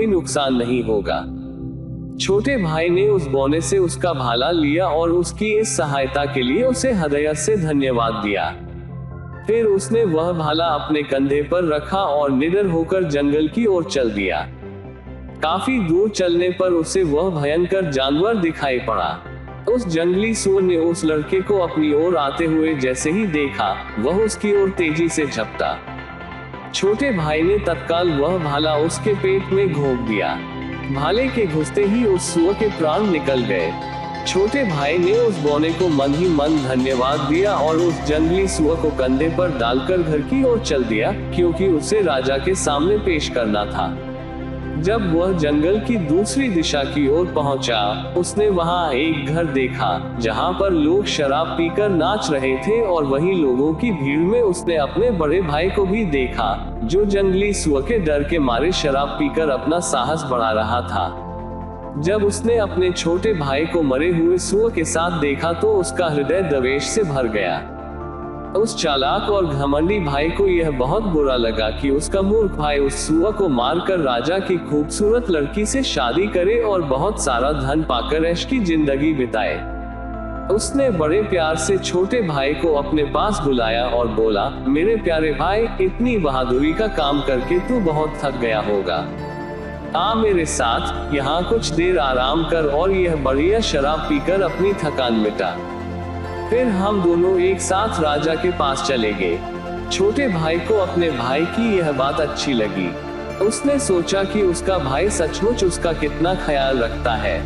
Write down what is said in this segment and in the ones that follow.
कोई नुकसान नहीं होगा। छोटे भाई ने उस बौने से उसका भाला लिया और उसकी इस सहायता के लिए उसे हृदय से धन्यवाद दिया। फिर उसने वह भाला अपने कंधे पर रखा और निडर होकर जंगल की ओर चल दिया। काफी दूर चलने पर उसे वह भयंकर जानवर दिखाई पड़ा। उस जंगली सूअर ने उस लड़के को अपनी ओर आते हुए जैसे ही देखा, वह उसकी ओर तेजी से झपटा। छोटे भाई ने तत्काल वह भाला उसके पेट में घोंप दिया। भाले के घुसते ही उस सूअर के प्राण निकल गए। छोटे भाई ने उस बौने को मन ही मन धन्यवाद दिया और उस जंगली सूअर को कंधे पर डालकर घर की ओर चल दिया, क्योंकि उसे राजा के सामने पेश करना था। जब वह जंगल की दूसरी दिशा की ओर पहुंचा, उसने वहां एक घर देखा जहां पर लोग शराब पीकर नाच रहे थे और वहीं लोगों की भीड़ में उसने अपने बड़े भाई को भी देखा, जो जंगली सूअर के डर के मारे शराब पीकर अपना साहस बढ़ा रहा था। जब उसने अपने छोटे भाई को मरे हुए सूअर के साथ देखा तो उसका हृदय द्वेष से भर गया। उस चालाक और घमंडी भाई को यह बहुत बुरा लगा कि उसका मूर्ख भाई उस सूअर को मारकर राजा की खूबसूरत लड़की से शादी करे और बहुत सारा धन पाकर ऐश की जिंदगी बिताए। उसने बड़े प्यार से छोटे भाई को अपने पास बुलाया और बोला, मेरे प्यारे भाई, इतनी बहादुरी का काम करके तू बहुत थक गया होगा। आ मेरे साथ, यहाँ कुछ देर आराम कर और यह बढ़िया शराब पीकर अपनी थकान मिटा। फिर हम दोनों एक साथ राजा के पास चले गए। छोटे भाई को अपने भाई की यह बात अच्छी लगी। उसने सोचा कि उसका भाई सचमुच उसका कितना ख्याल रखता है।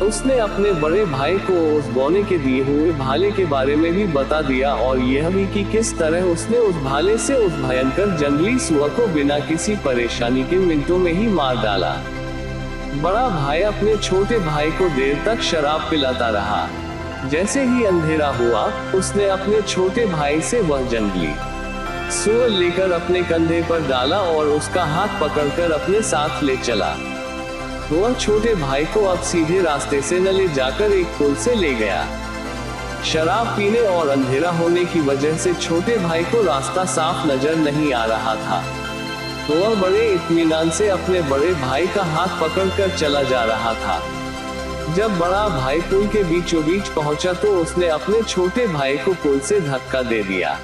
उसने अपने बड़े भाई को उस बौने के दिए हुए भाले के बारे में भी बता दिया और यह भी कि किस तरह उसने उस भाले से उस भयंकर जंगली सूअर को बिना किसी परेशानी के मिनटों में ही मार डाला। बड़ा भाई अपने छोटे भाई को देर तक शराब पिलाता रहा। जैसे ही अंधेरा हुआ, उसने अपने छोटे भाई से वह जंगली सूअर लेकर अपने कंधे पर डाला और उसका हाथ पकड़कर अपने साथ ले चला। वह छोटे भाई को अब सीधे रास्ते से न ले जाकर एक पुल से ले गया। शराब पीने और अंधेरा होने की वजह से छोटे भाई को रास्ता साफ नजर नहीं आ रहा था। वह बड़े इत्मीनान से अपने बड़े भाई का हाथ पकड़कर चला जा रहा था। जब बड़ा भाई पुल के बीचों बीच पहुंचा तो उसने अपने छोटे भाई को पुल से धक्का दे दिया।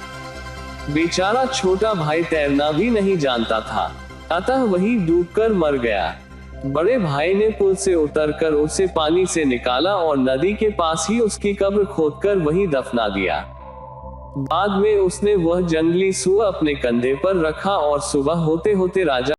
बेचारा छोटा भाई तैरना भी नहीं जानता था, अतः वही डूबकर मर गया। बड़े भाई ने पुल से उतरकर उसे पानी से निकाला और नदी के पास ही उसकी कब्र खोदकर वहीं दफना दिया। बाद में उसने वह जंगली सूअर अपने कंधे पर रखा और सुबह होते होते राजा